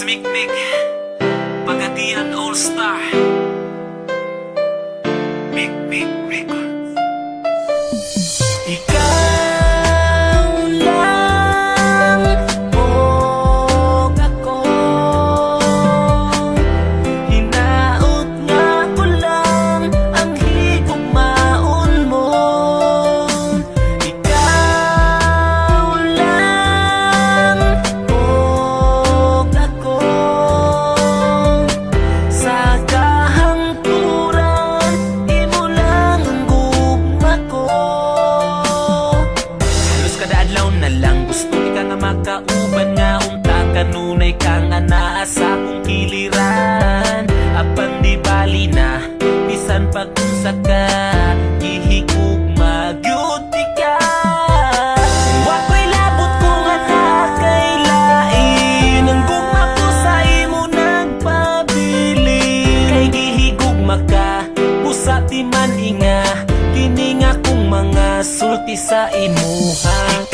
Mikmik Pagadian All Star Mikmik Records. Ikaw lang o ako, hinaot nga ko lang ang higugmaon mo. Ikaw lang o ako, sa kahangturan imo lang ang gugma ko. Halos kada adlaw na lang gusto ika nga makauban, nga unta kanunay kang anaa sa akong kiliran. Apan di bali na bisan pag-unsa ka, ihigugma gyud ka. Wako'y labot ko nga nakailain, ang gugma ko sa imo nagpabili. Kay gihigugma ka, busa di man inga, kini nga kong mga sulti sa imuha.